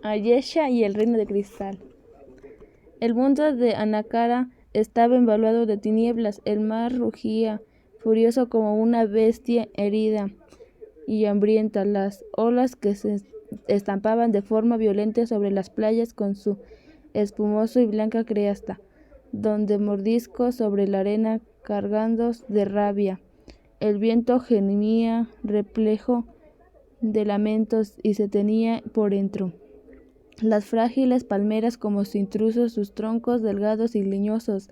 Ayesha y el reino de cristal. El mundo de Anacara estaba embaluado de tinieblas. El mar rugía, furioso como una bestia herida y hambrienta. Las olas que se estampaban de forma violenta sobre las playas con su espumoso y blanca cresta, donde mordiscos sobre la arena cargados de rabia. El viento gemía replejo de lamentos y se tenía por dentro. Las frágiles palmeras, como si intrusos, sus troncos delgados y leñosos,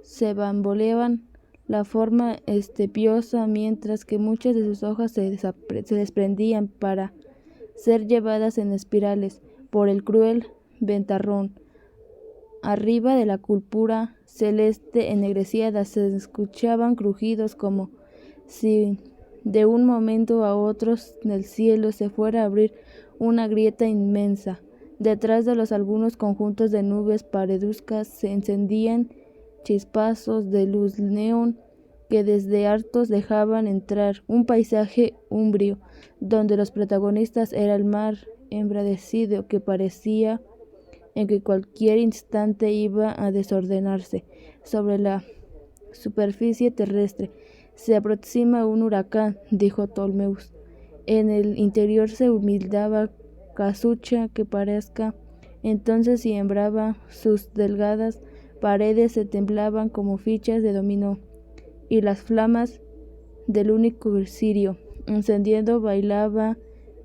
se bamboleaban la forma estepiosa, mientras que muchas de sus hojas se desprendían para ser llevadas en espirales por el cruel ventarrón. Arriba de la cúpula celeste ennegrecida se escuchaban crujidos como si de un momento a otro el cielo se fuera a abrir una grieta inmensa. Detrás de algunos conjuntos de nubes pareduzcas se encendían chispazos de luz neón que desde hartos dejaban entrar un paisaje umbrío, donde los protagonistas era el mar embravecido que parecía en que cualquier instante iba a desordenarse. Sobre la superficie terrestre se aproxima un huracán, dijo Ptolmeus. En el interior se humildaba casucha que parezca entonces siembraba sus delgadas paredes, se temblaban como fichas de dominó, y las flamas del único cirio encendiendo bailaba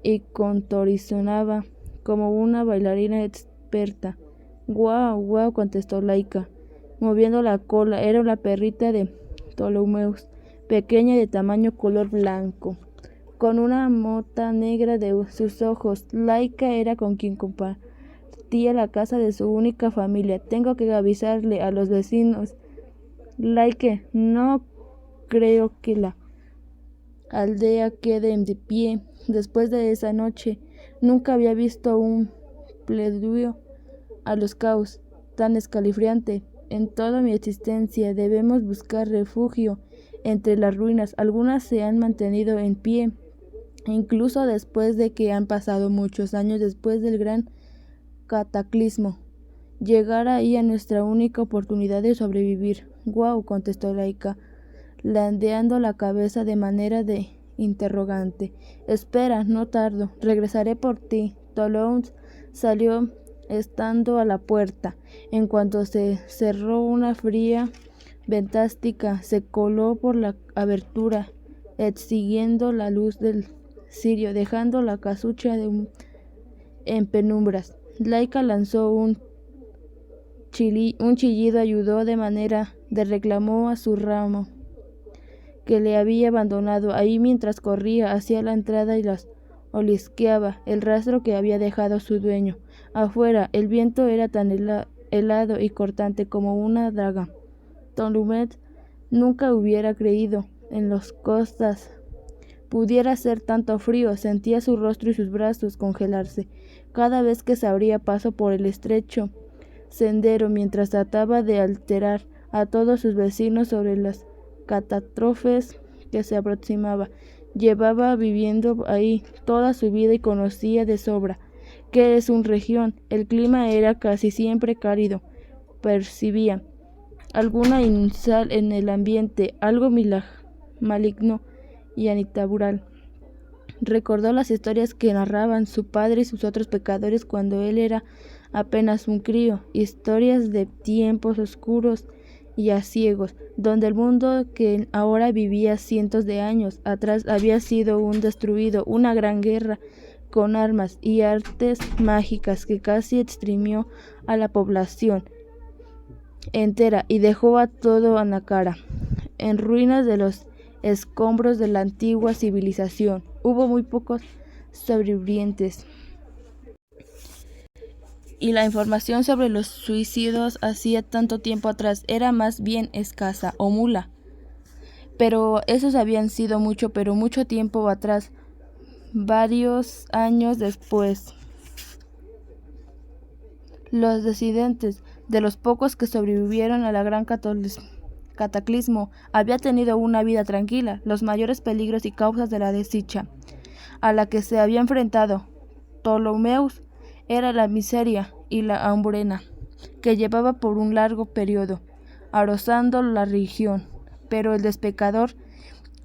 y contorsionaba como una bailarina experta. Guau, guau, contestó Laika, moviendo la cola. Era la perrita de Ptolmeus, pequeña de tamaño color blanco, con una mota negra de sus ojos. Laika era con quien compartía la casa de su única familia. Tengo que avisarle a los vecinos. Laika, no creo que la aldea quede de pie después de esa noche. Nunca había visto un preludio a los caos tan escalofriante en toda mi existencia. Debemos buscar refugio entre las ruinas. Algunas se han mantenido en pie incluso después de que han pasado muchos años después del gran cataclismo. Llegar ahí es nuestra única oportunidad de sobrevivir. Guau, contestó Laika, ladeando la cabeza de manera de interrogante. Espera, no tardo, regresaré por ti. Ptolmeus salió estando a la puerta. En cuanto se cerró una fría ventastica, se coló por la abertura, siguiendo la luz del cirio, dejando la casucha en penumbras. Laika lanzó un chillido, ayudó de manera de reclamó a su ramo, que le había abandonado ahí mientras corría hacia la entrada y las olisqueaba el rastro que había dejado su dueño. Afuera, el viento era tan helado y cortante como una daga. Ptolmeus nunca hubiera creído en las costas pudiera hacer tanto frío. Sentía su rostro y sus brazos congelarse cada vez que se abría paso por el estrecho sendero, mientras trataba de alterar a todos sus vecinos sobre las catástrofes que se aproximaba. Llevaba viviendo ahí toda su vida y conocía de sobra que es una región. El clima era casi siempre cálido. Percibía alguna inusual en el ambiente, algo maligno y antinatural. Recordó las historias que narraban su padre y sus otros pecadores cuando él era apenas un crío, historias de tiempos oscuros y aciagos, donde el mundo que ahora vivía cientos de años atrás había sido destruido, una gran guerra con armas y artes mágicas que casi exterminó a la población entera y dejó a todo Anacara en ruinas de los escombros de la antigua civilización. Hubo muy pocos sobrevivientes y la información sobre los suicidios hacía tanto tiempo atrás era más bien escasa o nula. Pero esos habían sido mucho tiempo atrás, varios años después. Los descendientes de los pocos que sobrevivieron a la gran cataclismo había tenido una vida tranquila. Los mayores peligros y causas de la desdicha a la que se había enfrentado Ptolmeus era la miseria y la hambruna que llevaba por un largo periodo arrasando la región, pero el despecador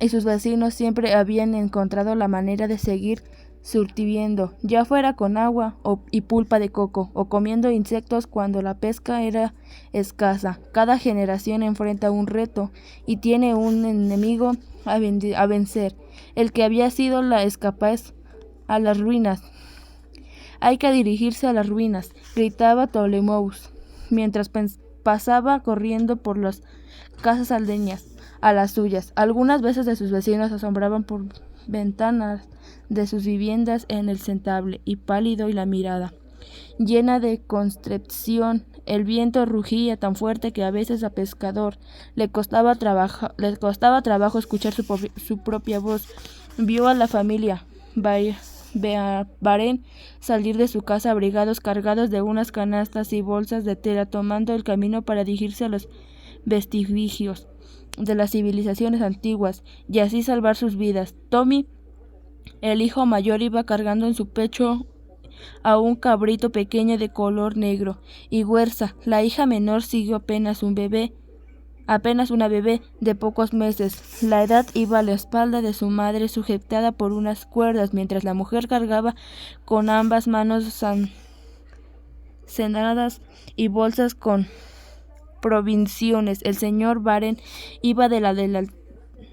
y sus vecinos siempre habían encontrado la manera de seguir surtiendo, ya fuera con agua y pulpa de coco, o comiendo insectos cuando la pesca era escasa. Cada generación enfrenta un reto y tiene un enemigo a vencer, el que había sido la escapaz a las ruinas. Hay que dirigirse a las ruinas, gritaba Ptolemaeus, mientras pasaba corriendo por las casas aldeñas a las suyas. Algunas veces de sus vecinos asombraban por ventanas de sus viviendas en el centable y pálido y la mirada llena de constricción. El viento rugía tan fuerte que a veces a Pescador le costaba trabajo escuchar su propia voz. Vio a la familia Varén salir de su casa abrigados, cargados de unas canastas y bolsas de tela, tomando el camino para dirigirse a los vestigios de las civilizaciones antiguas y así salvar sus vidas. Tommy, el hijo mayor, iba cargando en su pecho a un cabrito pequeño de color negro, y Huerza, la hija menor, siguió apenas una bebé de pocos meses. La edad iba a la espalda de su madre sujetada por unas cuerdas, mientras la mujer cargaba con ambas manos cenadas y bolsas con provisiones. El señor Varén iba de la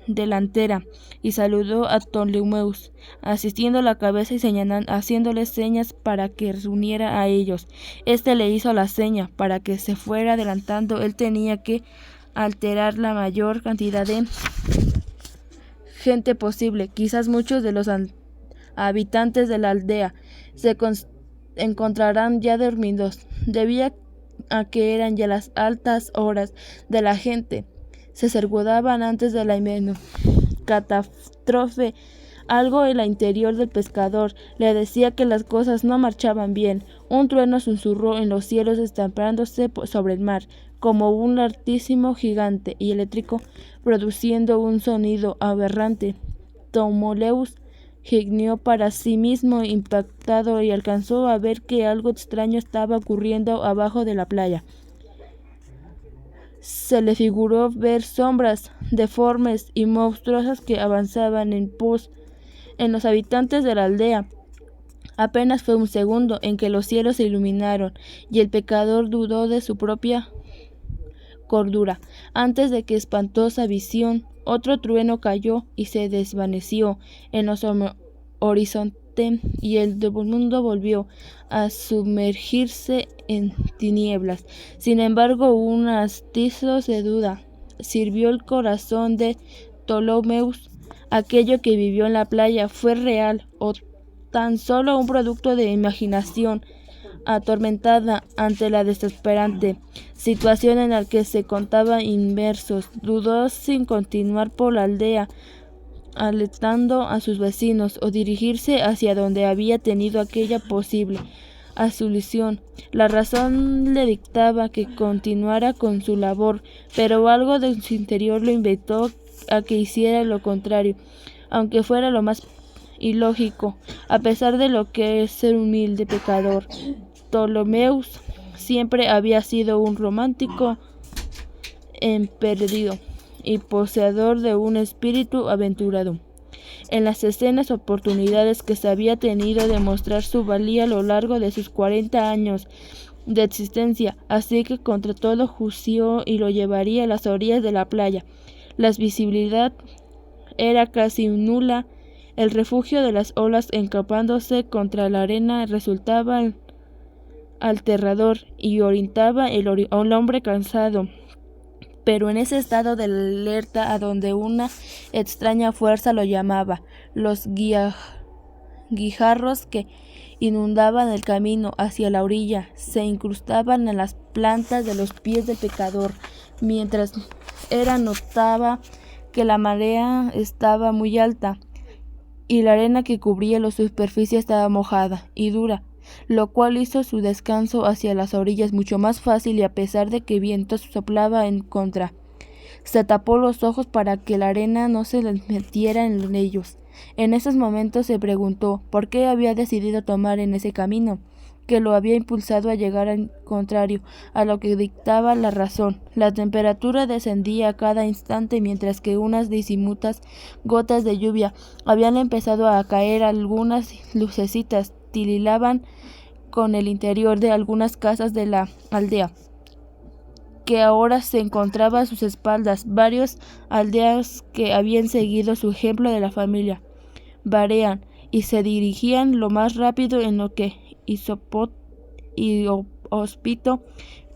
delantera y saludó a Ptolemaeus, asistiendo la cabeza y haciéndole señas para que se uniera a ellos. Este le hizo la seña para que se fuera adelantando. Él tenía que alterar la mayor cantidad de gente posible. Quizás muchos de los habitantes de la aldea se encontrarán ya dormidos. Debía a que eran ya las altas horas de la gente se resguardaban antes de la catástrofe. Algo en el interior del pescador le decía que las cosas no marchaban bien. Un trueno susurró en los cielos, estampándose sobre el mar como un altísimo gigante y eléctrico, produciendo un sonido aberrante. Ptolemaeus gimió para sí mismo impactado y alcanzó a ver que algo extraño estaba ocurriendo abajo de la playa. Se le figuró ver sombras deformes y monstruosas que avanzaban en pos en los habitantes de la aldea. Apenas fue un segundo en que los cielos se iluminaron y el pecador dudó de su propia cordura. Antes de que espantosa visión, otro trueno cayó y se desvaneció en los horizonte y el mundo volvió a sumergirse en tinieblas. Sin embargo, un hastizo de duda sirvió el corazón de Ptolemaeus. Aquello que vivió en la playa fue real o tan solo un producto de imaginación atormentada ante la desesperante situación en la que se encontraban inmersos. Dudó sin continuar por la aldea alertando a sus vecinos o dirigirse hacia donde había tenido aquella posible solución. La razón le dictaba que continuara con su labor, pero algo de su interior lo invitó a que hiciera lo contrario, aunque fuera lo más ilógico. A pesar de lo que es ser humilde pecador, Ptolemaeus siempre había sido un romántico empedernido y poseedor de un espíritu aventurado. En las escenas oportunidades que se había tenido de mostrar su valía a lo largo de sus 40 años de existencia, así que contra todo juicio y lo llevaría a las orillas de la playa. La visibilidad era casi nula. El refugio de las olas encapándose contra la arena resultaba aterrador y orientaba al hombre cansado, pero en ese estado de alerta a donde una extraña fuerza lo llamaba. Los guijarros que inundaban el camino hacia la orilla se incrustaban en las plantas de los pies del pecador, mientras notaba que la marea estaba muy alta y la arena que cubría la superficie estaba mojada y dura, lo cual hizo su descanso hacia las orillas mucho más fácil, y a pesar de que viento soplaba en contra, se tapó los ojos para que la arena no se les metiera en ellos. En esos momentos se preguntó por qué había decidido tomar en ese camino. que lo había impulsado a llegar al contrario a lo que dictaba la razón. La temperatura descendía a cada instante mientras que unas diminutas gotas de lluvia habían empezado a caer. Algunas lucecitas titilaban con el interior de algunas casas de la aldea, que ahora se encontraba a sus espaldas. Varios aldeas que habían seguido su ejemplo de la familia Varean y se dirigían lo más rápido en lo que hóspito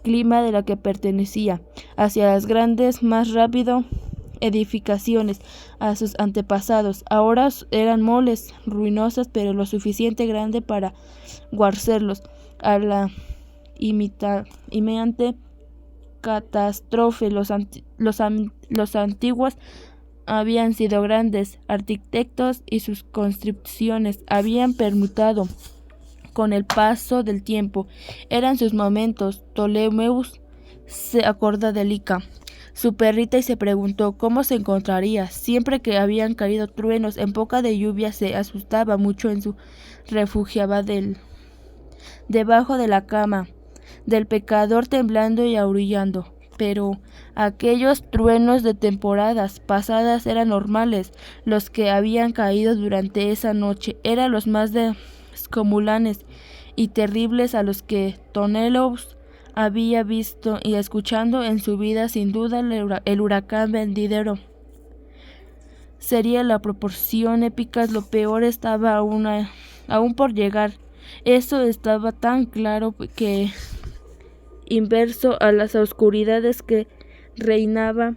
clima de la que pertenecía, hacia las grandes, más rápido edificaciones a sus antepasados. Ahora eran moles ruinosas, pero lo suficiente grande para guardarlos a la inminente catástrofe. Los antiguos habían sido grandes arquitectos y sus construcciones habían permutado con el paso del tiempo. Eran sus momentos. Ptolemaeus se acordó de Lica, su perrita, y se preguntó cómo se encontraría. Siempre que habían caído truenos en poca de lluvia se asustaba mucho en su refugiaba debajo de la cama del pecador, temblando y aullando. Pero aquellos truenos de temporadas pasadas eran normales. Los que habían caído durante esa noche eran los más descomunales y terribles a los que Ptolemaeus había visto y escuchado en su vida. Sin duda el huracán venidero sería la proporción épica. Lo peor estaba aún por llegar. Eso estaba tan claro que, inverso a las oscuridades que reinaba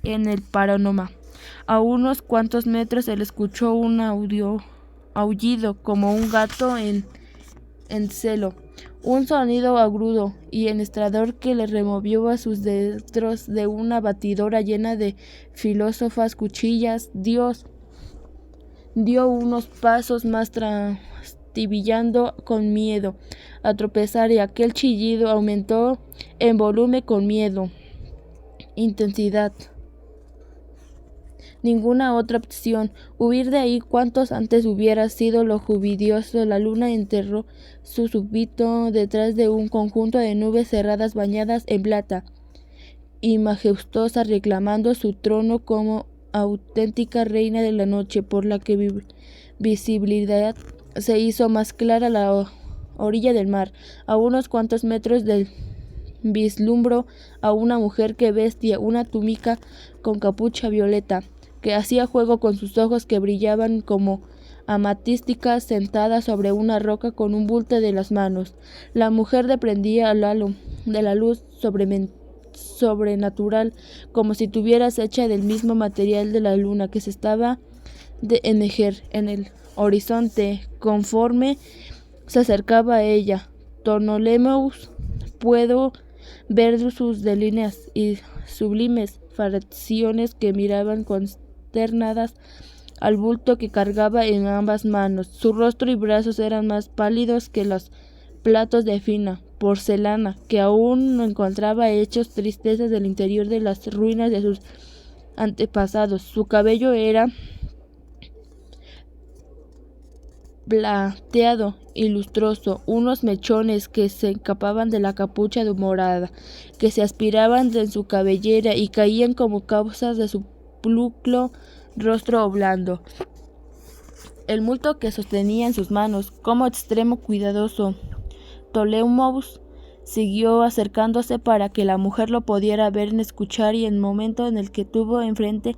en el panorama, a unos cuantos metros se le escuchó un aullido como un gato en celo, un sonido agudo y ennestrador que le removió a sus dedos de una batidora llena de filosofas cuchillas. Dios dio unos pasos más, trastabillando con miedo a tropezar, y aquel chillido aumentó en volumen, con miedo, intensidad. Ninguna otra opción. Huir de ahí cuanto antes hubiera sido lo jubilioso. La luna enterró su súbito detrás de un conjunto de nubes cerradas bañadas en plata y majestuosa, reclamando su trono como auténtica reina de la noche, por la que visibilidad se hizo más clara la orilla del mar. A unos cuantos metros del vislumbró a una mujer que vestía una túnica con capucha violeta, que hacía juego con sus ojos que brillaban como amatísticas, sentada sobre una roca con un bulto de las manos. La mujer dependía al halo de la luz sobrenatural, como si estuviera hecha del mismo material de la luna, que se estaba de emerger en el horizonte conforme se acercaba a ella. Ptolemaeus pudo ver sus delíneas y sublimes facciones que miraban consternadas al bulto que cargaba en ambas manos. Su rostro y brazos eran más pálidos que los platos de fina porcelana que aún encontraba hechos tristezas del interior de las ruinas de sus antepasados. Su cabello era plateado y lustroso, unos mechones que se escapaban de la capucha morada, que se aspiraban en su cabellera y caían como causas de su pulcro rostro blando. El bulto que sostenía en sus manos, como extremo cuidadoso, Ptolemaeus siguió acercándose para que la mujer lo pudiera ver y escuchar, y en el momento en el que tuvo enfrente,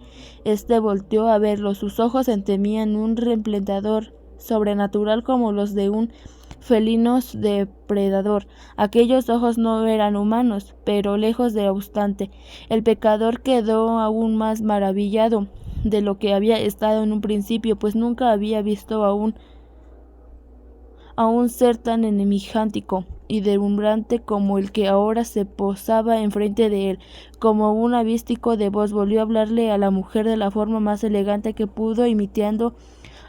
volteó a verlo. Sus ojos temían un resplandor sobrenatural como los de un felino depredador. Aquellos ojos no eran humanos, pero lejos de obstante, el pecador quedó aún más maravillado de lo que había estado en un principio, pues nunca había visto a un ser tan enigmático y deslumbrante como el que ahora se posaba enfrente de él. Como un avístico de voz volvió a hablarle a la mujer de la forma más elegante que pudo, imitando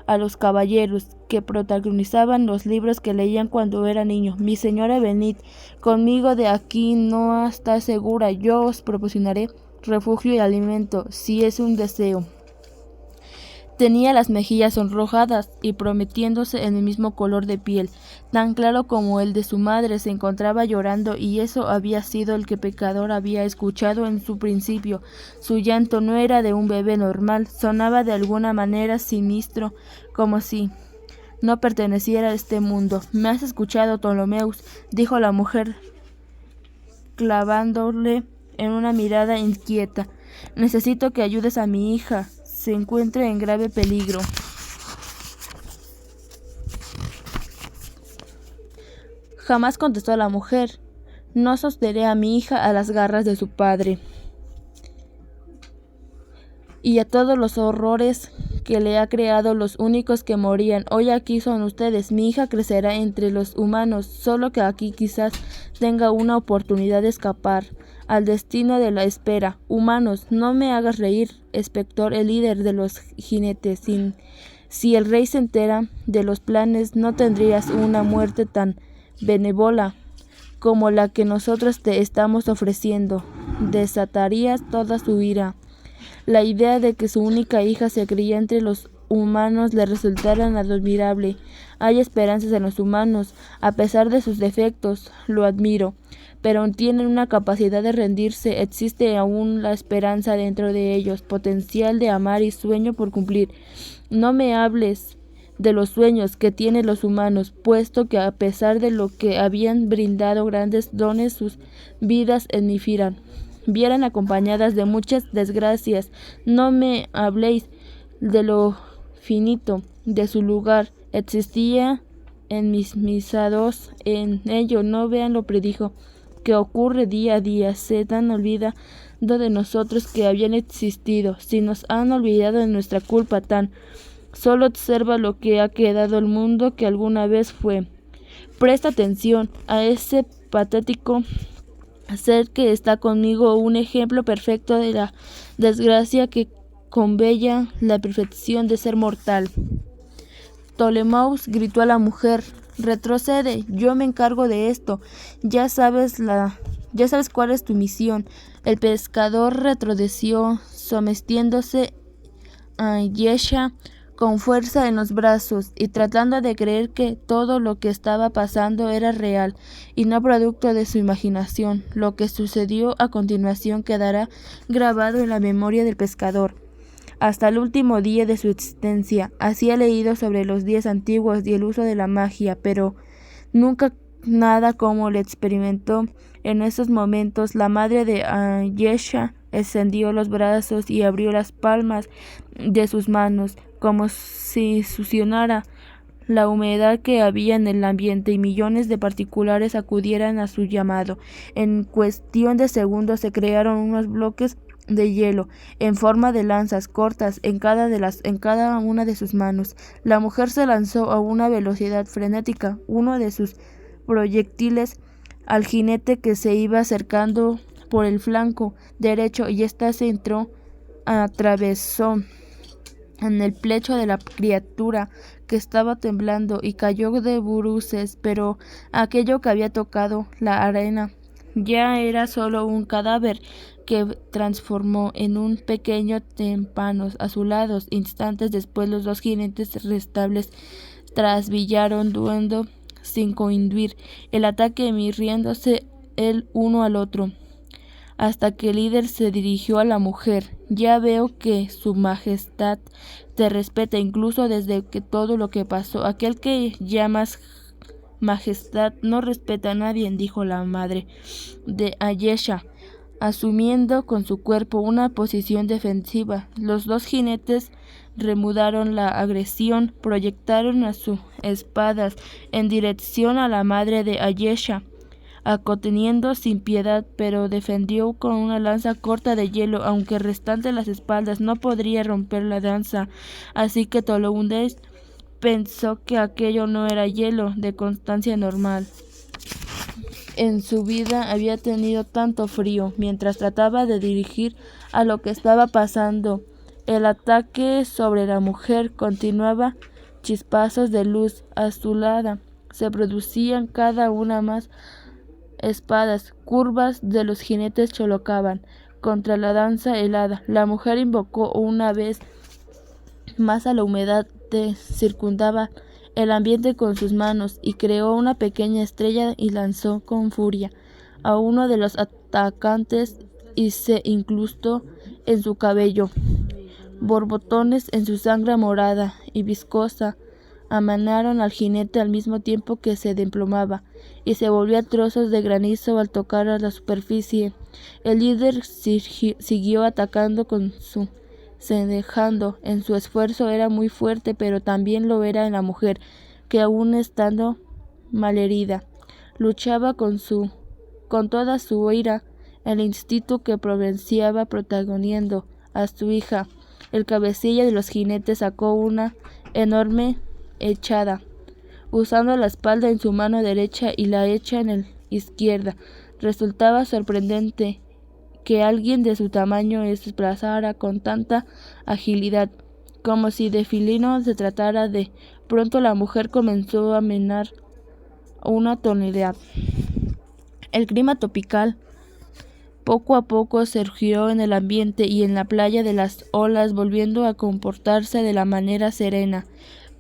a los caballeros que protagonizaban los libros que leían cuando era niño. Mi señora, venid conmigo de aquí, no está segura. Yo os proporcionaré refugio y alimento, si es un deseo. Tenía las mejillas sonrojadas y prometiéndose en el mismo color de piel, tan claro como el de su madre. Se encontraba llorando, y eso había sido el que pecador había escuchado en su principio. Su llanto no era de un bebé normal, sonaba de alguna manera siniestro, como si no perteneciera a este mundo. ¿Me has escuchado, Ptolomeus?, dijo la mujer, clavándole en una mirada inquieta. Necesito que ayudes a mi hija. Se encuentra en grave peligro. Jamás, contestó la mujer. No sosteneré a mi hija a las garras de su padre y a todos los horrores que le ha creado. Los únicos que morían hoy aquí son ustedes. Mi hija crecerá entre los humanos, solo que aquí quizás tenga una oportunidad de escapar al destino de la espera. Humanos, no me hagas reír, Espector, el líder de los jinetes. Si el rey se entera de los planes, no tendrías una muerte tan benévola como la que nosotros te estamos ofreciendo. Desatarías toda su ira. La idea de que su única hija se cría entre los humanos le resultara admirable. Hay esperanzas en los humanos, a pesar de sus defectos, lo admiro, pero tienen una capacidad de rendirse. Existe aún la esperanza dentro de ellos, potencial de amar y sueño por cumplir. No me hables de los sueños que tienen los humanos, puesto que a pesar de lo que habían brindado grandes dones, sus vidas vieran acompañadas de muchas desgracias. No me habléis de lo finito de su lugar. Existía enmisiados en ello. No vean lo predijo que ocurre día a día. Se han olvidado de nosotros que habían existido. Si nos han olvidado de nuestra culpa tan. Solo observa lo que ha quedado el mundo que alguna vez fue. Presta atención a ese patético ser que está conmigo, un ejemplo perfecto de la desgracia que convella la perfección de ser mortal. Ptolemaus gritó a la mujer: retrocede, yo me encargo de esto. Ya sabes cuál es tu misión. El pescador retrocedió, sometiéndose a Ayesha con fuerza en los brazos y tratando de creer que todo lo que estaba pasando era real y no producto de su imaginación. Lo que sucedió a continuación quedará grabado en la memoria del pescador hasta el último día de su existencia. Hacía leído sobre los días antiguos y el uso de la magia, pero nunca nada como lo experimentó en esos momentos. La madre de Ayesha extendió los brazos y abrió las palmas de sus manos, como si succionara la humedad que había en el ambiente, y millones de particulares acudieran a su llamado. En cuestión de segundos se crearon unos bloques de hielo en forma de lanzas cortas en cada una de sus manos. La mujer se lanzó a una velocidad frenética uno de sus proyectiles al jinete que se iba acercando por el flanco derecho, y ésta se atravesó en el pecho de la criatura, que estaba temblando, y cayó de bruces, pero aquello que había tocado la arena ya era solo un cadáver que transformó en un pequeño témpanos azulados. Instantes después los dos jinetes restables trasvillaron duendo sin coinduir el ataque, riéndose el uno al otro, hasta que el líder se dirigió a la mujer. Ya veo que su majestad te respeta, incluso desde que todo lo que pasó. Aquel que llamas majestad no respeta a nadie, dijo la madre de Ayesha, asumiendo con su cuerpo una posición defensiva. Los dos jinetes reanudaron la agresión, proyectaron a sus espadas en dirección a la madre de Ayesha, acoteniendo sin piedad, pero defendió con una lanza corta de hielo, aunque restante las espaldas no podría romper la danza. Así que Ptolemaus pensó que aquello no era hielo de constancia normal. En su vida había tenido tanto frío. Mientras trataba de dirigir a lo que estaba pasando, el ataque sobre la mujer continuaba. Chispazos de luz azulada se producían cada una más. Espadas curvas de los jinetes cholocaban contra la danza helada. La mujer invocó una vez más a la humedad que circundaba el ambiente con sus manos, y creó una pequeña estrella y lanzó con furia a uno de los atacantes y se incrustó en su cabello. Borbotones en su sangre morada y viscosa amanaron al jinete al mismo tiempo que se desplomaba y se volvía trozos de granizo al tocar a la superficie. El líder siguió atacando con su dejando en su esfuerzo era muy fuerte, pero también lo era en la mujer, que aún estando malherida, luchaba con toda su ira, el instinto que provinciaba protagonizando a su hija. El cabecilla de los jinetes sacó una enorme echada, usando la espalda en su mano derecha y la hecha en la izquierda. Resultaba sorprendente que alguien de su tamaño se desplazara con tanta agilidad, como si de felino se tratara. De pronto la mujer comenzó a menar una tonalidad. El clima tropical poco a poco surgió en el ambiente y en la playa de las olas, volviendo a comportarse de la manera serena,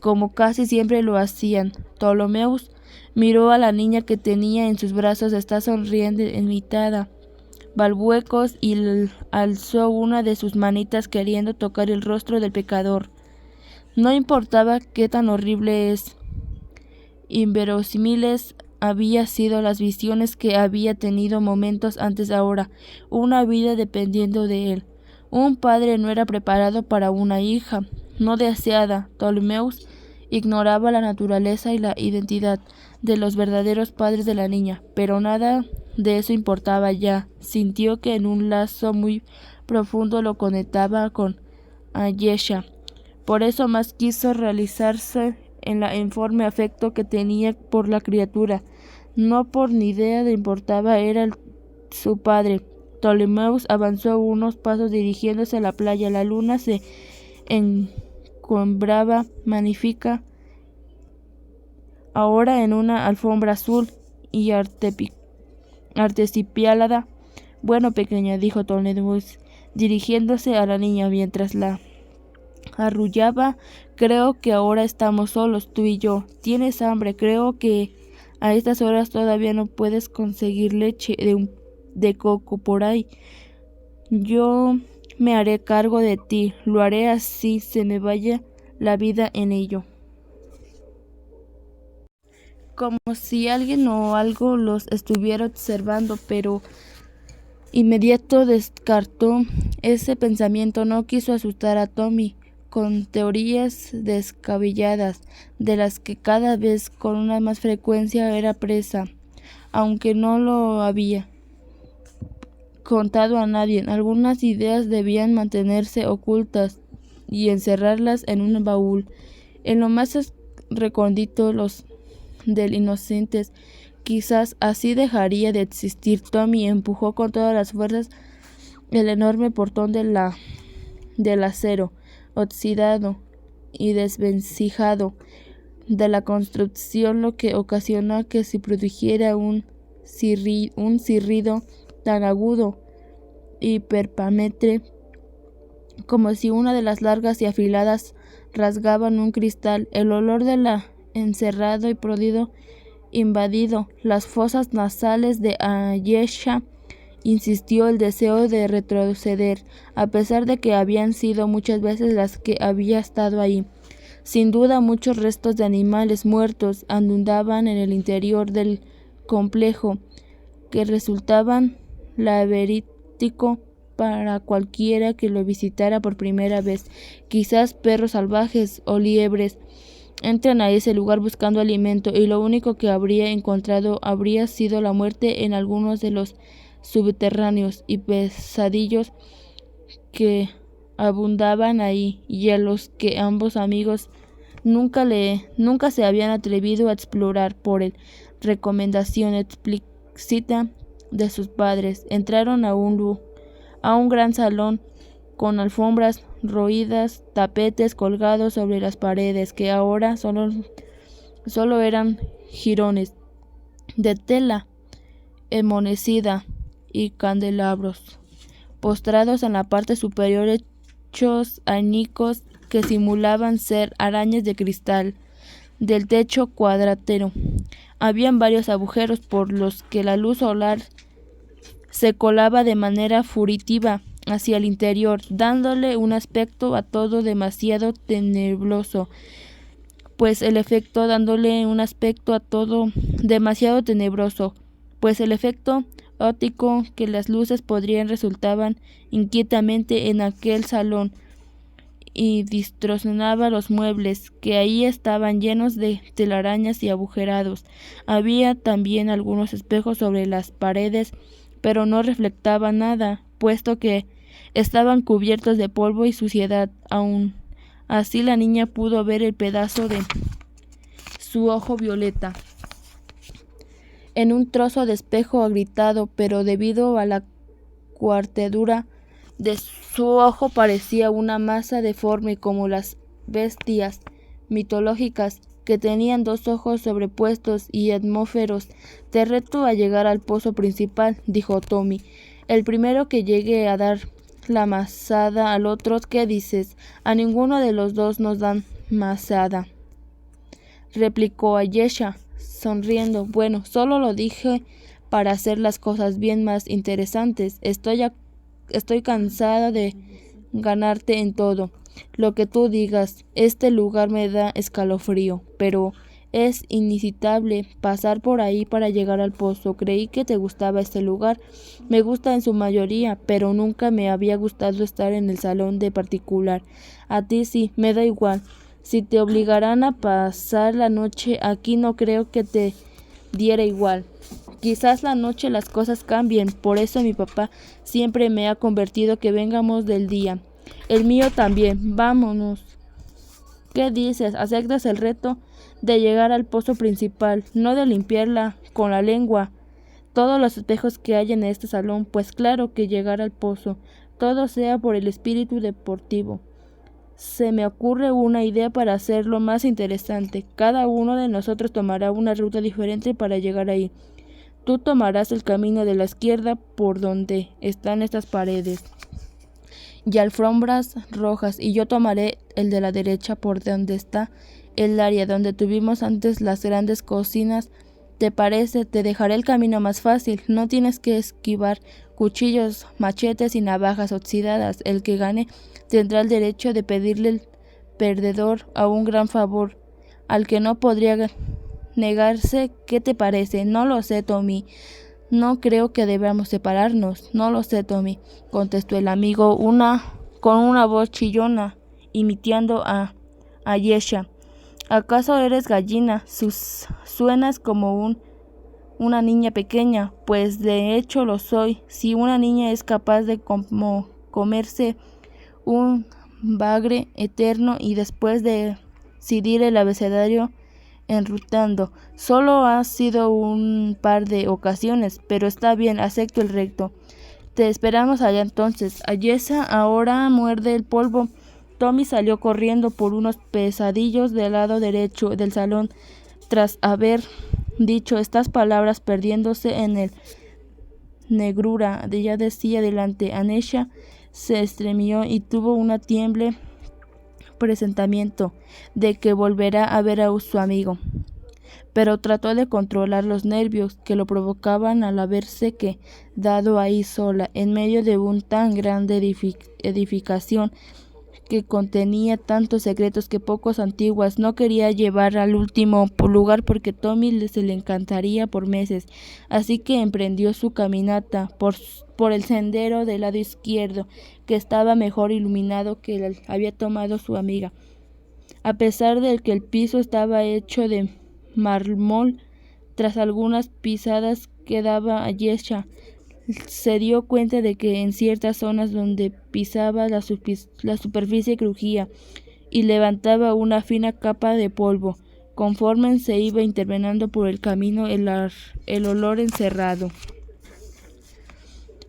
como casi siempre lo hacían. Ptolomeus miró a la niña que tenía en sus brazos, está sonriendo, imitada balbuecos, y alzó una de sus manitas queriendo tocar el rostro del pecador. No importaba qué tan horribles, inverosímiles había sido las visiones que había tenido momentos antes. Ahora, una vida dependiendo de él. Un padre no era preparado para una hija no deseada. Ptolomeus ignoraba la naturaleza y la identidad de los verdaderos padres de la niña, pero nada de eso importaba ya. Sintió que en un lazo muy profundo lo conectaba con Ayesha. Por eso más quiso realizarse en el informe afecto que tenía por la criatura. No por ni idea de importaba era su padre. Ptolomeus avanzó unos pasos dirigiéndose a la playa. La luna se encumbraba magnífica ahora en una alfombra azul y artesipialada. Bueno, pequeña, dijo Ptolomeus, dirigiéndose a la niña mientras la arrullaba, creo que ahora estamos solos, tú y yo. ¿Tienes hambre? Creo que a estas horas todavía no puedes conseguir leche de coco por ahí. Yo me haré cargo de ti, lo haré así se me vaya la vida en ello. Como si alguien o algo los estuviera observando, pero inmediato descartó ese pensamiento. No quiso asustar a Tommy con teorías descabelladas, de las que cada vez con una más frecuencia era presa, aunque no lo había contado a nadie. Algunas ideas debían mantenerse ocultas y encerrarlas en un baúl, en lo más recóndito los del inocentes. Quizás así dejaría de existir. Tommy empujó con todas las fuerzas el enorme portón del acero oxidado y desvencijado de la construcción, lo que ocasionó que se produjera un zirrido tan agudo y permanente como si una de las largas y afiladas rasgaban un cristal. El olor de la encerrado y prodido invadido las fosas nasales de Ayesha. Insistió el deseo de retroceder, a pesar de que habían sido muchas veces las que había estado ahí. Sin duda muchos restos de animales muertos abundaban en el interior del complejo, que resultaban laberíntico para cualquiera que lo visitara por primera vez. Quizás perros salvajes o liebres entran a ese lugar buscando alimento, y lo único que habría encontrado habría sido la muerte en algunos de los subterráneos y pesadillos que abundaban ahí, y a los que ambos amigos nunca se habían atrevido a explorar por el recomendación explícita de sus padres. Entraron a un gran salón con alfombras roídas, tapetes colgados sobre las paredes, que ahora solo eran jirones de tela enmohecida y candelabros postrados en la parte superior hechos añicos que simulaban ser arañas de cristal del techo cuadrátero. Habían varios agujeros por los que la luz solar se colaba de manera furtiva hacia el interior, dándole un aspecto a todo demasiado tenebroso. Pues el efecto óptico que las luces podrían resultaban inquietamente en aquel salón y distorsionaba los muebles, que ahí estaban llenos de telarañas y agujerados. Había también algunos espejos sobre las paredes, pero no reflectaban nada, puesto que estaban cubiertos de polvo y suciedad. Aún así la niña pudo ver el pedazo de su ojo violeta en un trozo de espejo agrietado, pero debido a la cuartedura de su ojo parecía una masa deforme como las bestias mitológicas que tenían dos ojos sobrepuestos y atmósferos. Te reto a llegar al pozo principal, dijo Tommy. El primero que llegue a dar la masada al otro, ¿qué dices? A ninguno de los dos nos dan masada, replicó Ayesha, sonriendo. Bueno, solo lo dije para hacer las cosas bien más interesantes. Estoy cansada de ganarte en todo lo que tú digas. Este lugar me da escalofrío, pero es inevitable pasar por ahí para llegar al pozo. Creí que te gustaba este lugar. Me gusta en su mayoría, pero nunca me había gustado estar en el salón de particular. A ti sí, me da igual. Si te obligaran a pasar la noche aquí, no creo que te diera igual. Quizás la noche las cosas cambien, por eso mi papá siempre me ha convertido que vengamos del día. El mío también, vámonos. ¿Qué dices? ¿Aceptas el reto de llegar al pozo principal, no de limpiarla con la lengua todos los espejos que hay en este salón? Pues claro que llegar al pozo, todo sea por el espíritu deportivo. Se me ocurre una idea para hacerlo más interesante. Cada uno de nosotros tomará una ruta diferente para llegar ahí. Tú tomarás el camino de la izquierda por donde están estas paredes y alfombras rojas, y yo tomaré el de la derecha por donde está el área donde tuvimos antes las grandes cocinas. ¿Te parece? Te dejaré el camino más fácil. No tienes que esquivar cuchillos, machetes y navajas oxidadas. El que gane tendrá el derecho de pedirle al perdedor a un gran favor al que no podría negarse. ¿Qué te parece? No lo sé, Tommy. No creo que debamos separarnos. No lo sé, Tommy, contestó el amigo con una voz chillona, imitando a Ayesha. ¿Acaso eres gallina? Suenas como una niña pequeña. Pues de hecho lo soy. Si una niña es capaz de comerse un bagre eterno y después de decidir el abecedario enrutando, solo ha sido un par de ocasiones, pero está bien, acepto el reto. Te esperamos allá entonces. Ayesha ahora muerde el polvo. Tommy salió corriendo por unos pesadillos del lado derecho del salón tras haber dicho estas palabras, perdiéndose en el negrura de ya decía adelante. Ayesha se estremeció y tuvo un tiemble presentimiento de que volverá a ver a su amigo, pero trató de controlar los nervios que lo provocaban al haberse quedado ahí sola en medio de una tan grande edificación que contenía tantos secretos que pocos antiguas. No quería llevar al último lugar porque Tommy se le encantaría por meses, así que emprendió su caminata por el sendero del lado izquierdo, que estaba mejor iluminado que el había tomado su amiga. A pesar de que el piso estaba hecho de mármol, tras algunas pisadas que daba Ayesha, se dio cuenta de que en ciertas zonas donde pisaba la superficie crujía y levantaba una fina capa de polvo. Conforme se iba interviniendo por el camino el olor encerrado.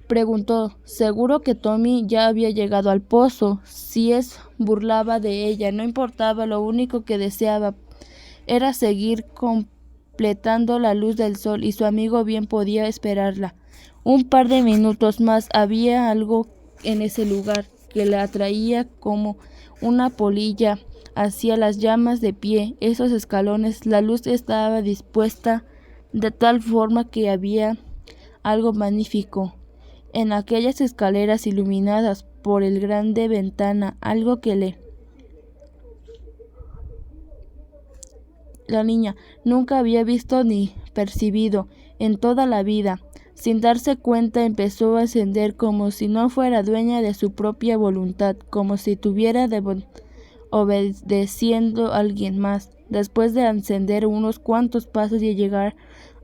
Preguntó. Seguro que Tommy ya había llegado al pozo. Si burlaba de ella, no importaba. Lo único que deseaba era seguir completando la luz del sol, y su amigo bien podía esperarla un par de minutos más. Había algo en ese lugar que la atraía como una polilla hacia las llamas de pie. Esos escalones, la luz estaba dispuesta de tal forma que había algo magnífico en aquellas escaleras iluminadas por el grande ventana, algo que la niña nunca había visto ni percibido en toda la vida. Sin darse cuenta empezó a ascender como si no fuera dueña de su propia voluntad, como si tuviera obedeciendo a alguien más. Después de ascender unos cuantos pasos y llegar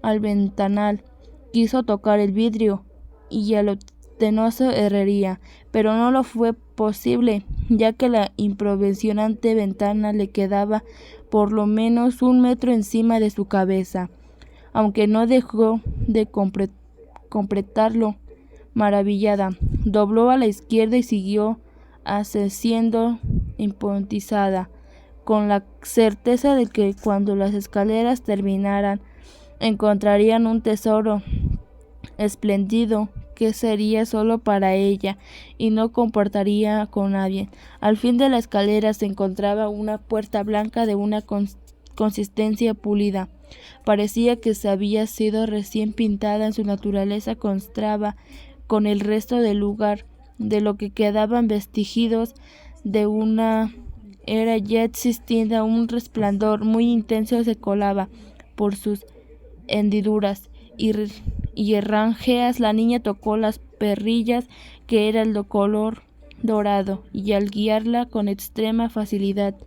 al ventanal, quiso tocar el vidrio y a lo tenso herrería, pero no lo fue posible, ya que la impresionante ventana le quedaba por lo menos 1 metro encima de su cabeza. Aunque no dejó de completarlo, maravillada, dobló a la izquierda y siguió ascendiendo hipnotizada, con la certeza de que cuando las escaleras terminaran, encontrarían un tesoro espléndido que sería solo para ella y no compartiría con nadie. Al fin de la escalera se encontraba una puerta blanca de una consistencia pulida. Parecía que se había sido recién pintada. En su naturaleza contrastaba con el resto del lugar, de lo que quedaban vestigios de una era ya existida. Un resplandor muy intenso se colaba por sus hendiduras y herrajeas. La niña tocó las perrillas, que eran de color dorado, y al guiarla con extrema facilidad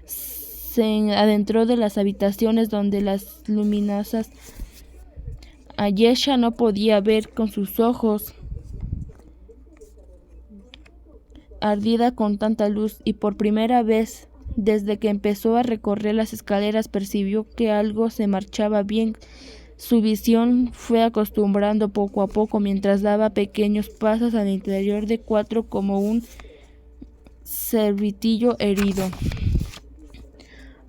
se adentró de las habitaciones donde las luminosas Ayesha no podía ver con sus ojos, ardida con tanta luz, y por primera vez desde que empezó a recorrer las escaleras percibió que algo se marchaba bien. Su visión fue acostumbrando poco a poco mientras daba pequeños pasos al interior de cuatro como un cervatillo herido.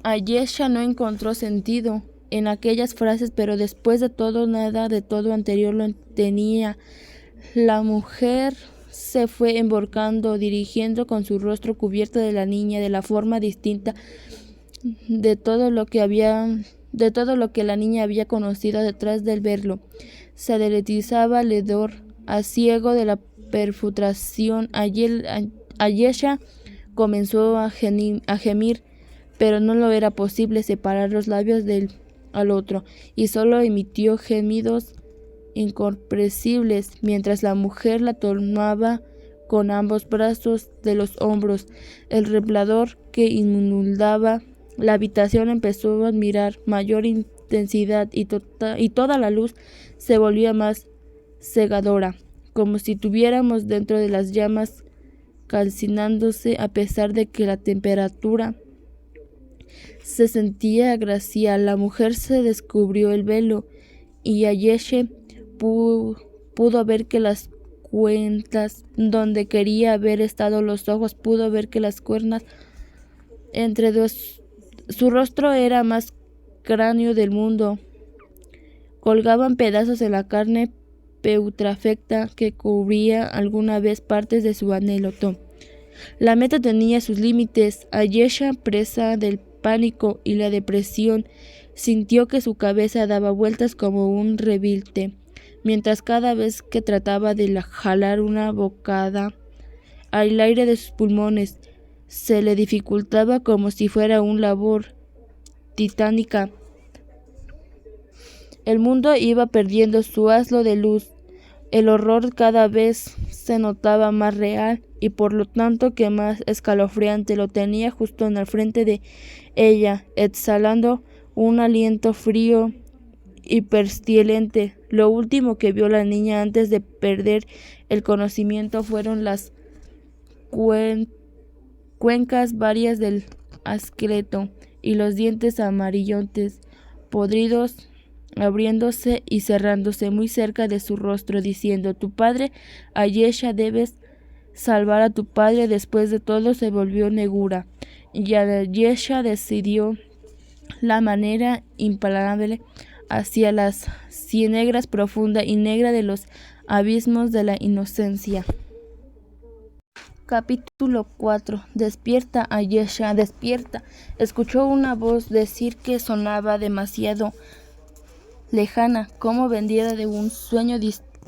Ayesha no encontró sentido en aquellas frases, pero después de todo, nada de todo anterior lo tenía. La mujer se fue embarcando, dirigiendo con su rostro cubierto de la niña, de la forma distinta de todo lo que la niña había conocido detrás del verlo. Se deslizaba al hedor, a ciego de la perfutración. Ayesha comenzó a gemir, pero no lo era posible separar los labios del al otro, y solo emitió gemidos incomprensibles mientras la mujer la tomaba con ambos brazos de los hombros. El resplandor que inundaba la habitación empezó a admirar mayor intensidad y toda la luz se volvía más cegadora, como si estuviéramos dentro de las llamas calcinándose. A pesar de que la temperatura se sentía glacial, la mujer se descubrió el velo y Ayesha pudo ver que las cuentas donde quería haber estado los ojos, pudo ver que las cuernas entre dos. Su rostro era más cráneo del mundo. Colgaban pedazos de la carne putrefacta que cubría alguna vez partes de su anhelo. La meta tenía sus límites. Ayesha, presa del pánico y la depresión, sintió que su cabeza daba vueltas como un revilte, mientras cada vez que trataba de jalar una bocada al aire de sus pulmones se le dificultaba como si fuera una labor titánica. El mundo iba perdiendo su halo de luz. El horror cada vez se notaba más real y por lo tanto que más escalofriante. Lo tenía justo en el frente de ella, exhalando un aliento frío y pestilente. Lo último que vio la niña antes de perder el conocimiento fueron las cuencas varias del esqueleto y los dientes amarillentos, podridos, abriéndose y cerrándose muy cerca de su rostro, diciendo: «Tu padre, Ayesha, debes salvar a tu padre». Después de todo se volvió negra, y Ayesha decidió la manera implacable hacia las ciénagas profunda y negra de los abismos de la inocencia. Capítulo 4. Despierta, Ayesha, despierta. Escuchó una voz decir que sonaba demasiado lejana, como vendida de un sueño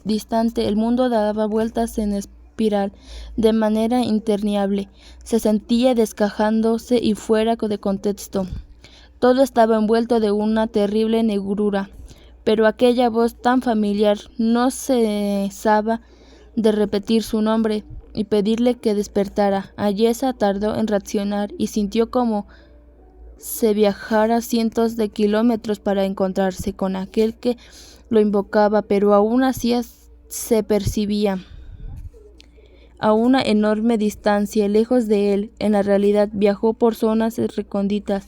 distante. El mundo daba vueltas en espiral de manera interminable. Se sentía desgajándose y fuera de contexto. Todo estaba envuelto de una terrible negrura, pero aquella voz tan familiar no cesaba de repetir su nombre y pedirle que despertara. Ayesha tardó en reaccionar y sintió como se viajara cientos de kilómetros para encontrarse con aquel que lo invocaba, pero aún así se percibía a una enorme distancia, lejos de él. En la realidad viajó por zonas recónditas,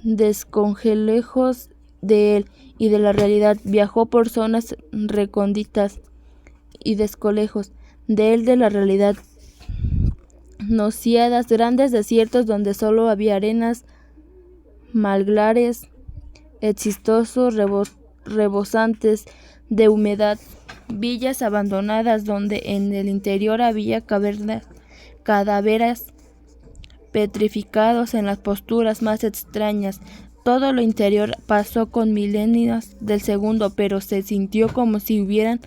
descongelejos de él y de la realidad. Viajó por zonas recónditas y descolejos de él de la realidad, nociadas, grandes desiertos donde solo había arenas, manglares exitosos rebosantes de humedad, villas abandonadas donde en el interior había cadáveres petrificados en las posturas más extrañas. Todo lo interior pasó con milenios del segundo, pero se sintió como si hubieran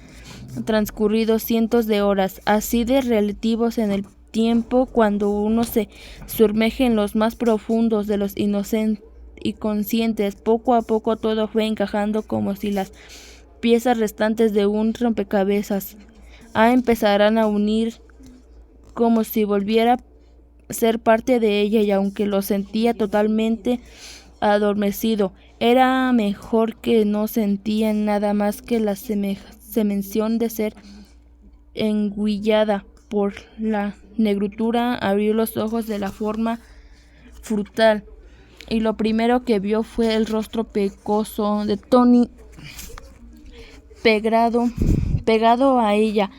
transcurrido cientos de horas, así de relativos en el tiempo cuando uno se sumerge en los más profundos de los inconscientes. Poco a poco todo fue encajando como si las piezas restantes de un rompecabezas empezarán a unir, como si volviera a ser parte de ella, y aunque lo sentía totalmente adormecido, era mejor que no sentía nada más que la sensación de ser engullada por la negrura. Abrió los ojos de la forma frutal y lo primero que vio fue el rostro pecoso de Tommy pegado a ella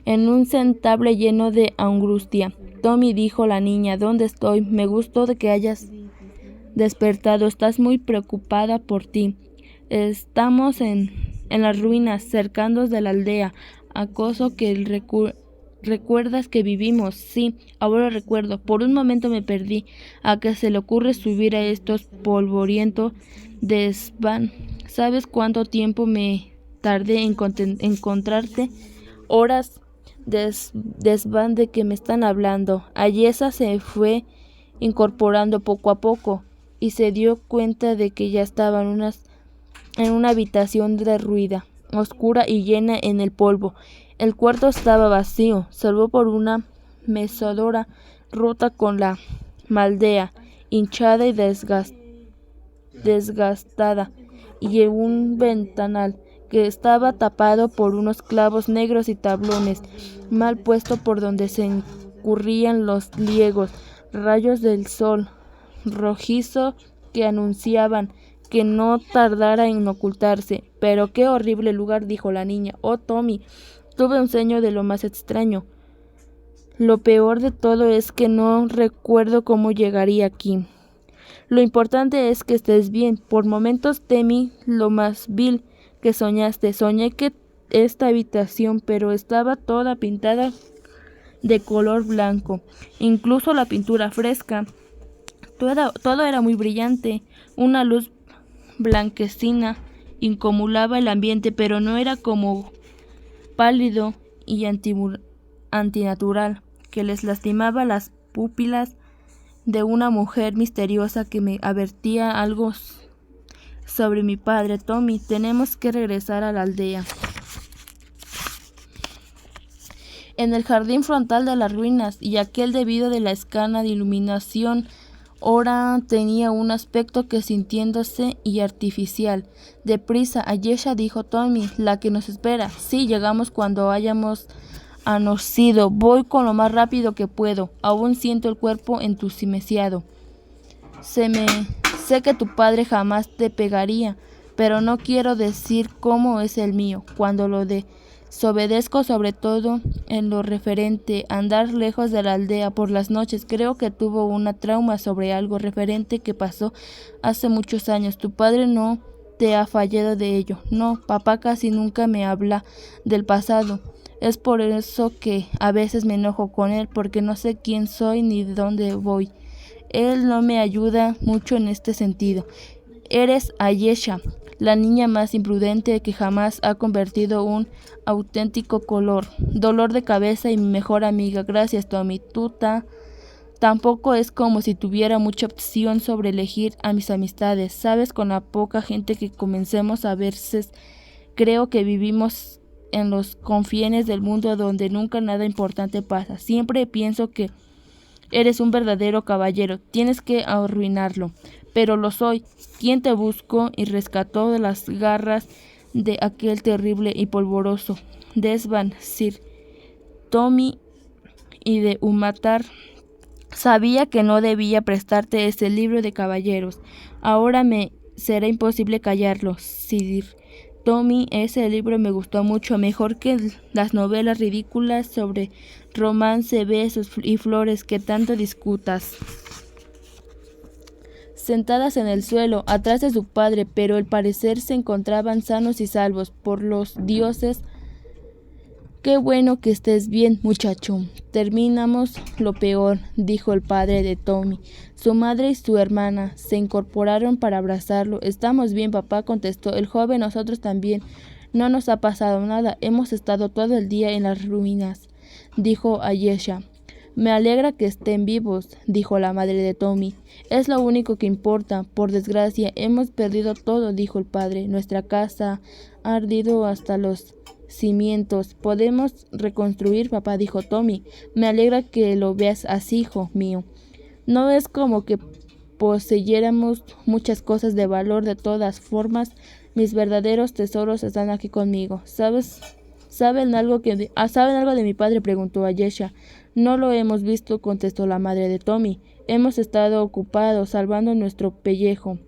en un centable lleno de angustia. Tommy, dijo la niña, ¿dónde estoy? Me gustó de que hayas despertado. Estás muy preocupada por ti. Estamos en las ruinas, cercanos de la aldea. ¿Acaso que recuerdas que vivimos? Sí, ahora recuerdo. Por un momento me perdí. ¿A qué se le ocurre subir a estos polvorientos desván? ¿Sabes cuánto tiempo me tardé en encontrarte? Horas. Desván de que me están hablando. Ayesha se fue incorporando poco a poco y se dio cuenta de que ya estaba en una habitación derruida, oscura y llena en el polvo. El cuarto estaba vacío, salvo por una mecedora rota con la moldea hinchada y desgastada, y un ventanal que estaba tapado por unos clavos negros y tablones mal puestos por donde se escurrían los liegos rayos del sol rojizo que anunciaban que no tardara en ocultarse. Pero qué horrible lugar, dijo la niña. Oh, Tommy, tuve un sueño de lo más extraño. Lo peor de todo es que no recuerdo cómo llegaría aquí. Lo importante es que estés bien. Por momentos temí lo más vil que soñaste. Soñé que esta habitación, pero estaba toda pintada de color blanco, incluso la pintura fresca. Todo era muy brillante. Una luz blanquecina incomulaba el ambiente, pero no era como pálido y antinatural, que les lastimaba las pupilas de una mujer misteriosa que me advertía algo sobre mi padre. Tommy, tenemos que regresar a la aldea. En el jardín frontal de las ruinas, y aquel debido de la escasa de iluminación, ahora tenía un aspecto que sintiéndose y artificial. Deprisa, Ayesha, dijo Tommy, la que nos espera. Sí, llegamos cuando hayamos anochecido. Voy con lo más rápido que puedo. Aún siento el cuerpo entumecido. Sé que tu padre jamás te pegaría, pero no quiero decir cómo es el mío. Cuando lo desobedezco, sobre todo en lo referente a andar lejos de la aldea por las noches, creo que tuvo una trauma sobre algo referente que pasó hace muchos años. Tu padre no te ha fallado de ello. No, papá casi nunca me habla del pasado. Es por eso que a veces me enojo con él, porque no sé quién soy ni de dónde voy. Él no me ayuda mucho en este sentido. Eres Ayesha, la niña más imprudente que jamás ha convertido un auténtico dolor de cabeza y mi mejor amiga. Gracias, Tommy. Tampoco es como si tuviera mucha opción sobre elegir a mis amistades. Sabes, con la poca gente que comencemos a verse, creo que vivimos en los confines del mundo donde nunca nada importante pasa. Siempre pienso que eres un verdadero caballero. Tienes que arruinarlo. Pero lo soy. ¿Quién te buscó y rescató de las garras de aquel terrible y polvoroso desván Sir Tommy y de Umatar? Sabía que no debía prestarte ese libro de caballeros. Ahora me será imposible callarlo, Sir Tommy. Ese libro me gustó mucho, mejor que las novelas ridículas sobre romance, besos y flores que tanto discutas. Sentadas en el suelo, atrás de su padre, pero al parecer se encontraban sanos y salvos por los dioses. Qué bueno que estés bien, muchacho. Terminamos lo peor, dijo el padre de Tommy. Su madre y su hermana se incorporaron para abrazarlo. Estamos bien, papá, contestó el joven. Nosotros también. No nos ha pasado nada. Hemos estado todo el día en las ruinas, dijo Ayesha. Me alegra que estén vivos, dijo la madre de Tommy. Es lo único que importa. Por desgracia, hemos perdido todo, dijo el padre. Nuestra casa ha ardido hasta los cimientos. Podemos reconstruir, papá, dijo Tommy. Me alegra que lo veas así, hijo mío. No es como que poseyéramos muchas cosas de valor. De todas formas, mis verdaderos tesoros están aquí conmigo. ¿Saben algo de mi padre?, preguntó Ayesha. No lo hemos visto, contestó la madre de Tommy. Hemos estado ocupados salvando nuestro pellejo.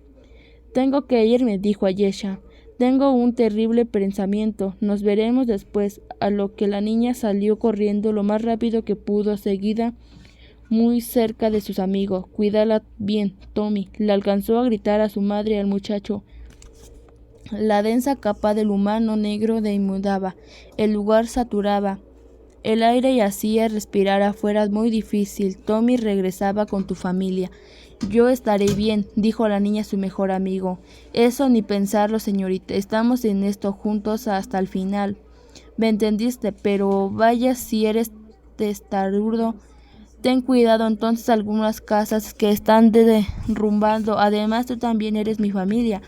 Tengo que irme, dijo Ayesha. Tengo un terrible pensamiento. Nos veremos después. A lo que la niña salió corriendo lo más rápido que pudo, seguida muy cerca de sus amigos. Cuídala bien, Tommy, le alcanzó a gritar a su madre y al muchacho. La densa capa del humano negro inundaba el lugar, saturaba el aire y hacía respirar afuera muy difícil. Tommy, regresaba con tu familia. Yo estaré bien, dijo la niña a su mejor amigo. Eso ni pensarlo, señorita. Estamos en esto juntos hasta el final. ¿Me entendiste? Pero vaya si eres testarudo. Ten cuidado, entonces algunas casas que están derrumbando. Además, tú también eres mi familia.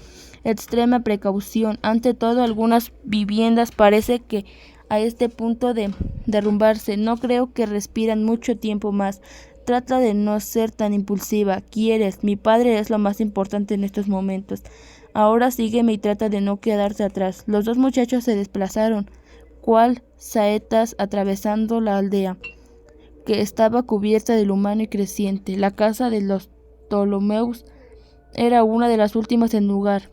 Extrema precaución. Ante todo, algunas viviendas parece que a este punto de derrumbarse. No creo que respiran mucho tiempo más. Trata de no ser tan impulsiva. ¿Quieres? Mi padre es lo más importante en estos momentos. Ahora sígueme y trata de no quedarte atrás. Los dos muchachos se desplazaron, cual saetas, atravesando la aldea, que estaba cubierta de humano y creciente. La casa de los Ptolomeus era una de las últimas en lugar,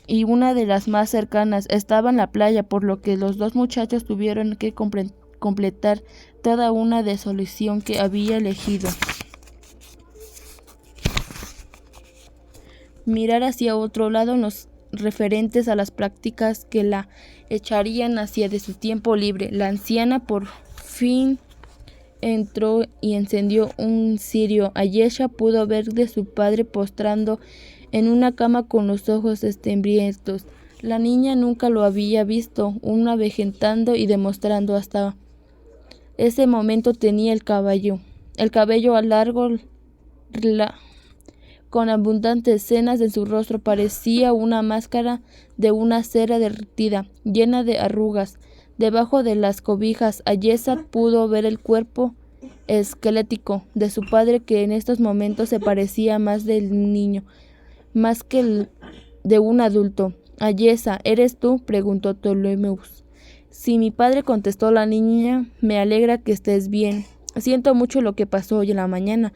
y una de las más cercanas. Estaba en la playa, por lo que los dos muchachos tuvieron que completar toda una desolación que había elegido. Mirar hacia otro lado en los referentes a las prácticas que la echarían hacia de su tiempo libre. La anciana por fin entró y encendió un cirio. Ayesha pudo ver de su padre postrando en una cama con los ojos hambrientos. La niña nunca lo había visto, vegetando y demostrando. Hasta ese momento tenía el cabello largo, con abundantes cenas en su rostro. Parecía una máscara de una cera derretida, llena de arrugas. Debajo de las cobijas, Ayesha pudo ver el cuerpo esquelético de su padre, que en estos momentos se parecía más del niño, más que de un adulto. Ayesha, ¿eres tú?, preguntó Ptolomeus. Sí, mi padre, contestó la niña. Me alegra que estés bien. Siento mucho lo que pasó hoy en la mañana.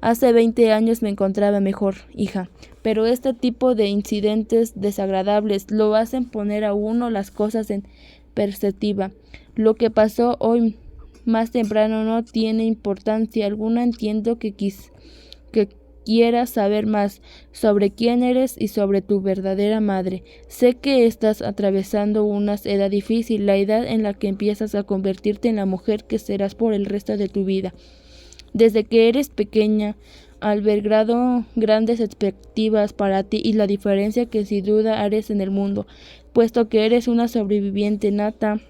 Hace 20 años me encontraba mejor, hija, pero este tipo de incidentes desagradables lo hacen poner a uno las cosas en perspectiva. Lo que pasó hoy más temprano no tiene importancia alguna. Entiendo que quieras saber más sobre quién eres y sobre tu verdadera madre. Sé que estás atravesando una edad difícil, la edad en la que empiezas a convertirte en la mujer que serás por el resto de tu vida. Desde que eres pequeña, albergado grandes expectativas para ti y la diferencia que sin duda harás en el mundo, puesto que eres una sobreviviente nata.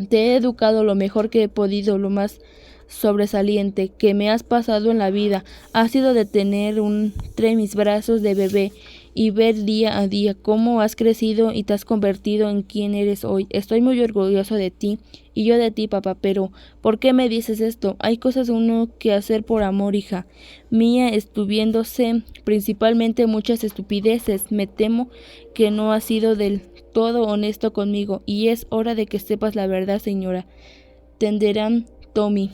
Te he educado lo mejor que he podido, lo más sobresaliente que me has pasado en la vida ha sido de tener entre mis brazos de bebé y ver día a día cómo has crecido y te has convertido en quien eres hoy. Estoy muy orgulloso de ti y yo de ti, papá, pero ¿por qué me dices esto? Hay cosas uno que hacer por amor, hija mía, estuviéndose principalmente muchas estupideces. Me temo que no has sido del todo honesto conmigo y es hora de que sepas la verdad, señora. Tenderán Tommy.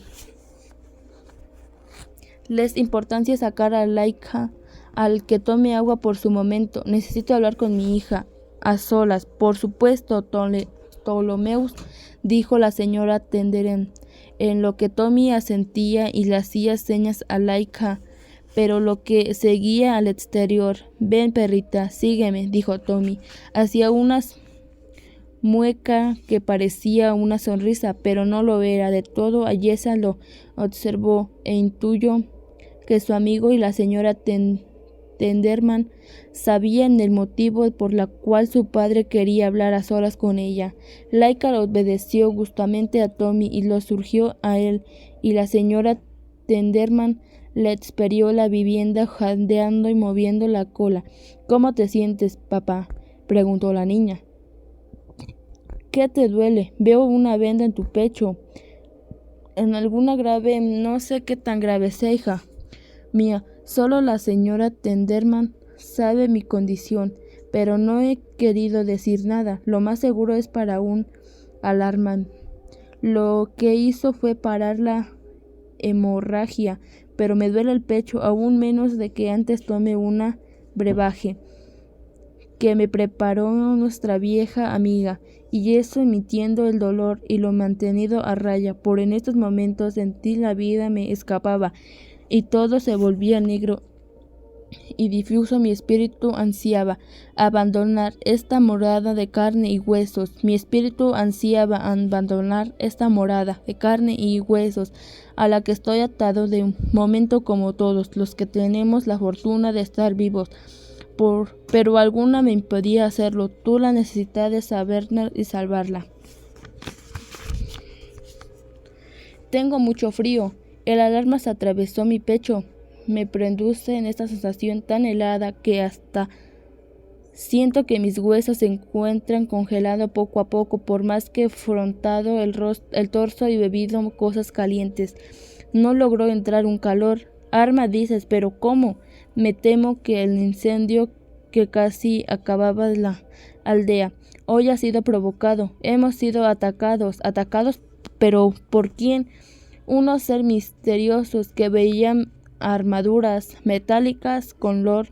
Les importancia sacar a Laika al que tome agua por su momento. Necesito hablar con mi hija a solas. Por supuesto, Ptolomeus, dijo la señora Tenderen, en lo que Tommy asentía y le hacía señas a Laika, pero lo que seguía al exterior. Ven, perrita, sígueme, dijo Tommy. Hacía una mueca que parecía una sonrisa, pero no lo era. De todo, Ayesa lo observó e intuyó que su amigo y la señora Tenderman sabían el motivo por el cual su padre quería hablar a solas con ella. Laika obedeció gustosamente a Tommy y lo surgió a él, y la señora Tenderman le expidió la vivienda jadeando y moviendo la cola. ¿Cómo te sientes, papá?, preguntó la niña. ¿Qué te duele? Veo una venda en tu pecho. ¿En alguna grave? No sé qué tan grave sea, hija mía. Solo la señora Tenderman sabe mi condición, pero no he querido decir nada. Lo más seguro es para un alarma. Lo que hizo fue parar la hemorragia, pero me duele el pecho, aún menos de que antes tome una brebaje que me preparó nuestra vieja amiga, y eso emitiendo el dolor y lo mantenido a raya. Por en estos momentos sentí la vida me escapaba, y todo se volvía negro y difuso. Mi espíritu ansiaba abandonar esta morada de carne y huesos. Mi espíritu ansiaba abandonar esta morada de carne y huesos a la que estoy atado de un momento como todos los que tenemos la fortuna de estar vivos. Pero alguna me impedía hacerlo. Tú la necesitas de saberla y salvarla. Tengo mucho frío. El alarma se atravesó mi pecho. Me produce en esta sensación tan helada que hasta siento que mis huesos se encuentran congelados poco a poco, por más que he frotado el torso y bebido cosas calientes. No logró entrar un calor. Arma, dices, pero ¿cómo? Me temo que el incendio que casi acababa la aldea hoy ha sido provocado. Hemos sido atacados, pero ¿por quién? Unos seres misteriosos que veían armaduras metálicas con color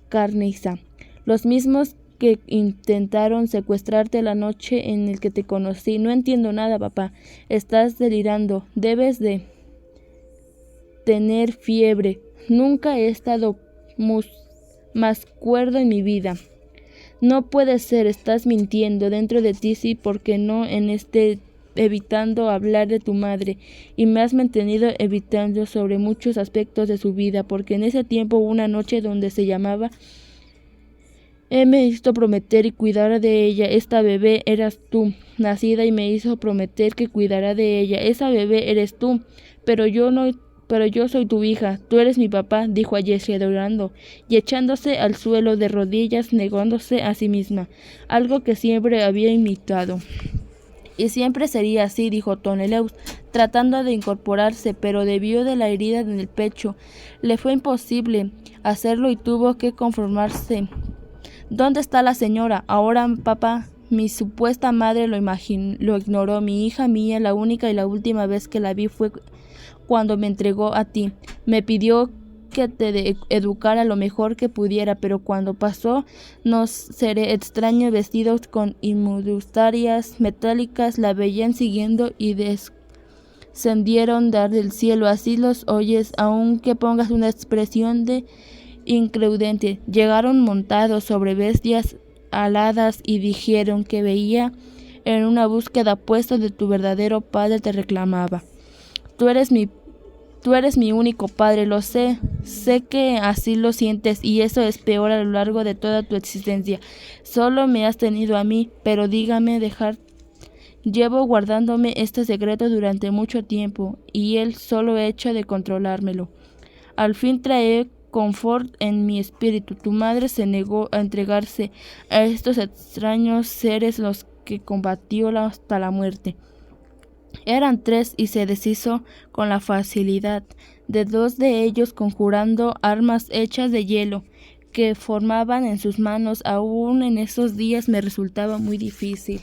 carniza, los mismos que intentaron secuestrarte la noche en que te conocí. No entiendo nada, papá. Estás delirando. Debes de tener fiebre. Nunca he estado más cuerdo en mi vida. No puede ser, estás mintiendo. Dentro de ti sí, porque no en evitando hablar de tu madre, y me has mantenido evitando sobre muchos aspectos de su vida, porque en ese tiempo hubo una noche donde se llamaba. Me hizo prometer y cuidar de ella. Esta bebé eras tú, nacida, y me hizo prometer que cuidará de ella. Esa bebé eres tú, pero yo soy tu hija. Tú eres mi papá, dijo Jessie llorando y echándose al suelo de rodillas, negándose a sí misma, algo que siempre había imitado. Y siempre sería así, dijo Toneleus, tratando de incorporarse, pero debido de la herida en el pecho, le fue imposible hacerlo y tuvo que conformarse. ¿Dónde está la señora? Ahora, papá. Mi supuesta madre lo ignoró. Mi hija mía, la única y la última vez que la vi fue cuando me entregó a ti. Me pidió que te educara lo mejor que pudiera, pero cuando pasó nos seré extraño vestidos con indumentarias metálicas la veían siguiendo y descendieron del cielo, así los oyes, aunque pongas una expresión de incredulidad. Llegaron montados sobre bestias aladas y dijeron que veía en una búsqueda puesto de tu verdadero padre te reclamaba. Tú eres mi único padre, lo sé que así lo sientes y eso es peor a lo largo de toda tu existencia. Solo me has tenido a mí, pero dígame llevo guardándome este secreto durante mucho tiempo y el solo hecho de controlármelo. Al fin trae confort en mi espíritu. Tu madre se negó a entregarse a estos extraños seres, los que combatió hasta la muerte. Eran 3 y se deshizo con la facilidad de 2 de ellos, conjurando armas hechas de hielo que formaban en sus manos. Aún en esos días me resultaba muy difícil.